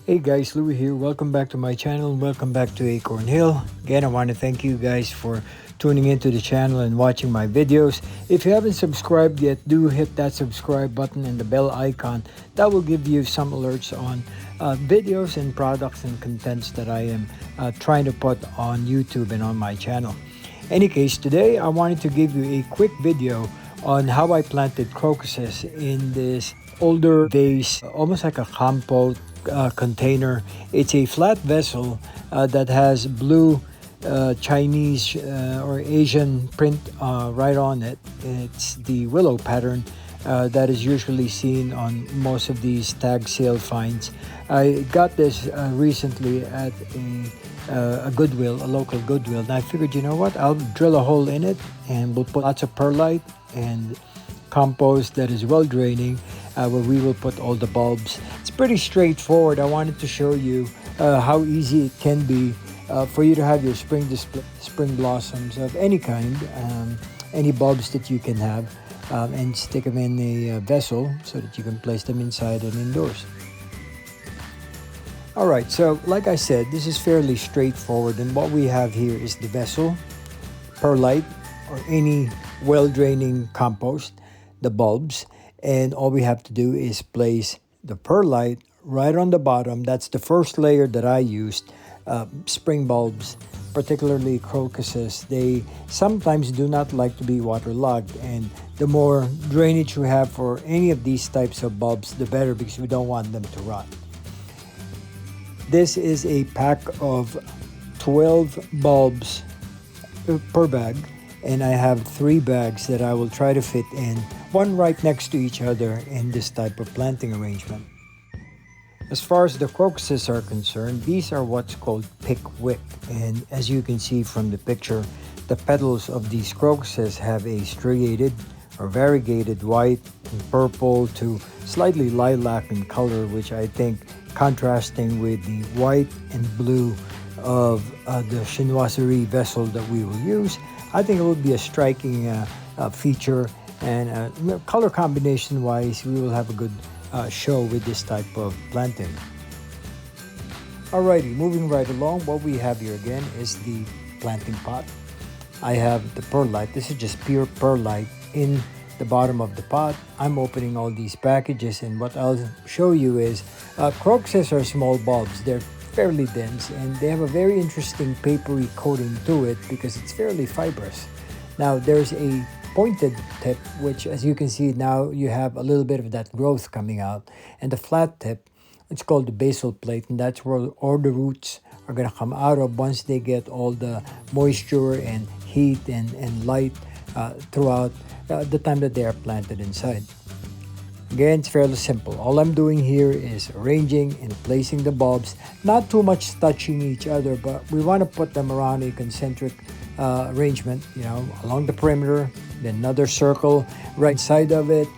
Hey guys, Louis here. Welcome back to my channel and welcome back to Acorn Hill. Again, I want to thank you guys for tuning into the channel and watching my videos. If you haven't subscribed yet, do hit that subscribe button and the bell icon. That will give you some alerts on videos and products and contents that I am trying to put on YouTube and on my channel. Any case, today I wanted to give you a quick video on how I planted crocuses in this older vase, almost like a compost container. It's a flat vessel that has blue Chinese or Asian print right on it. It's the willow pattern that is usually seen on most of these tag sale finds. I got this recently at a Goodwill, a local Goodwill, and I figured, you know what, I'll drill a hole in it and we'll put lots of perlite and compost that is well draining, where we will put all the bulbs. It's pretty straightforward. I wanted to show you how easy it can be for you to have your spring blossoms of any kind, any bulbs that you can have, and stick them in a vessel so that you can place them inside and indoors. All right, so like I said, this is fairly straightforward, and what we have here is the vessel, perlite, or any well-draining compost, the bulbs, and all we have to do is place the perlite right on the bottom. That's the first layer that I used. Spring bulbs, particularly crocuses, they sometimes do not like to be waterlogged, and the more drainage we have for any of these types of bulbs, the better, because we don't want them to rot. This is a pack of 12 bulbs per bag, and I have 3 bags that I will try to fit in, one right next to each other in this type of planting arrangement. As far as the crocuses are concerned, these are what's called pickwick, and as you can see from the picture, the petals of these crocuses have a striated or variegated white and purple to slightly lilac in color, which I think contrasting with the white and blue of the chinoiserie vessel that we will use, I think it would be a striking feature, and color combination wise, we will have a good show with this type of planting. Alrighty, moving right along, what we have here again is the planting pot. I have the perlite. This is just pure perlite in the bottom of the pot. I'm opening all these packages, and what I'll show you is crocuses are small bulbs. They're fairly dense, and they have a very interesting papery coating to it because it's fairly fibrous. Now there's a pointed tip, which, as you can see now, you have a little bit of that growth coming out, and the flat tip, it's called the basal plate, and that's where all the roots are going to come out of once they get all the moisture and heat and light throughout the time that they are planted inside. Again, it's fairly simple. All I'm doing here is arranging and placing the bulbs, not too much touching each other, but we want to put them around a concentric arrangement, along the perimeter, then another circle right side of it,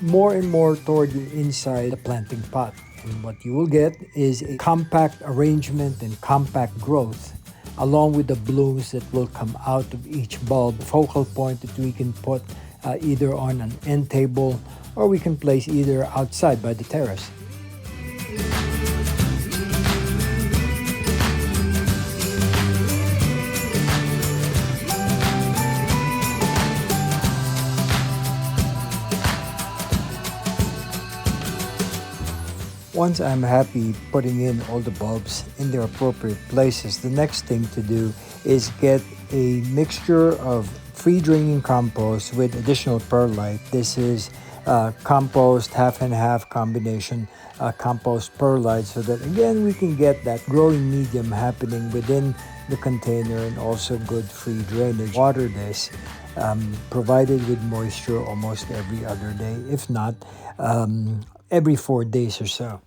more and more toward the inside the planting pot. And what you will get is a compact arrangement and compact growth, along with the blooms that will come out of each bulb, focal point that we can put either on an end table, or we can place either outside by the terrace. Once I'm happy putting in all the bulbs in their appropriate places, the next thing to do is get a mixture of free draining compost with additional perlite. This is compost half and half combination, compost perlite, so that again we can get that growing medium happening within the container, and also good free drainage. Water this, provided with moisture almost every other day, if not every 4 days or so.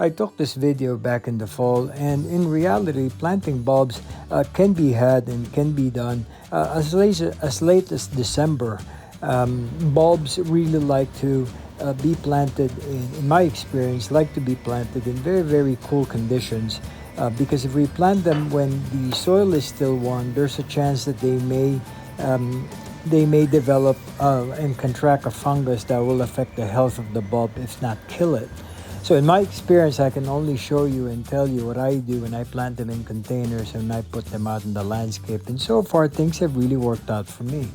I took this video back in the fall, and in reality, planting bulbs can be had and can be done as late as December. Bulbs really like to be planted, in my experience, like to be planted in very, very cool conditions, because if we plant them when the soil is still warm, there's a chance that they may they may develop and contract a fungus that will affect the health of the bulb, if not kill it. So in my experience, I can only show you and tell you what I do when I plant them in containers and I put them out in the landscape. And so far, things have really worked out for me.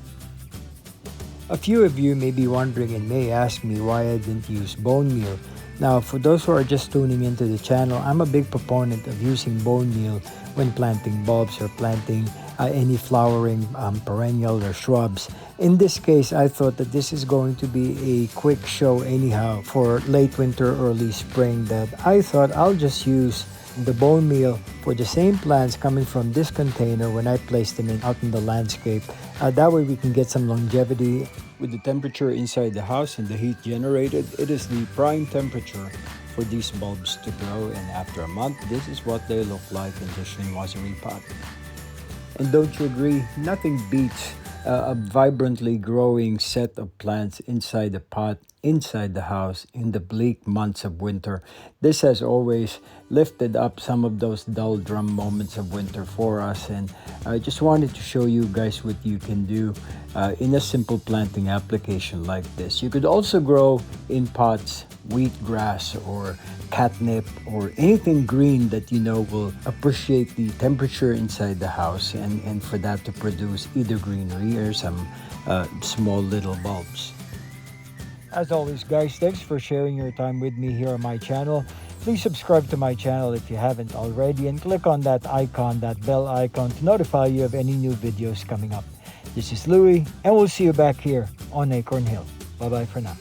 A few of you may be wondering and may ask me why I didn't use bone meal. Now, for those who are just tuning into the channel, I'm a big proponent of using bone meal when planting bulbs or planting any flowering perennial or shrubs. In this case, I thought that this is going to be a quick show anyhow for late winter, early spring, that I thought I'll just use the bone meal for the same plants coming from this container when I place them out in the landscape. That way we can get some longevity. With the temperature inside the house and the heat generated, it is the prime temperature for these bulbs to grow, and after a month, this is what they look like in the chinoiserie pot. And don't you agree? Nothing beats a vibrantly growing set of plants inside the pot, inside the house, in the bleak months of winter. This has always lifted up some of those dull drum moments of winter for us, and I just wanted to show you guys what you can do in a simple planting application like this. You could also grow in pots wheatgrass or catnip or anything green that you know will appreciate the temperature inside the house, and for that to produce either greenery or some small little bulbs. As always, guys, thanks for sharing your time with me here on my channel. Please subscribe to my channel if you haven't already, and click on that icon, that bell icon, to notify you of any new videos coming up. This is Louie, and we'll see you back here on Acorn Hill. Bye-bye for now.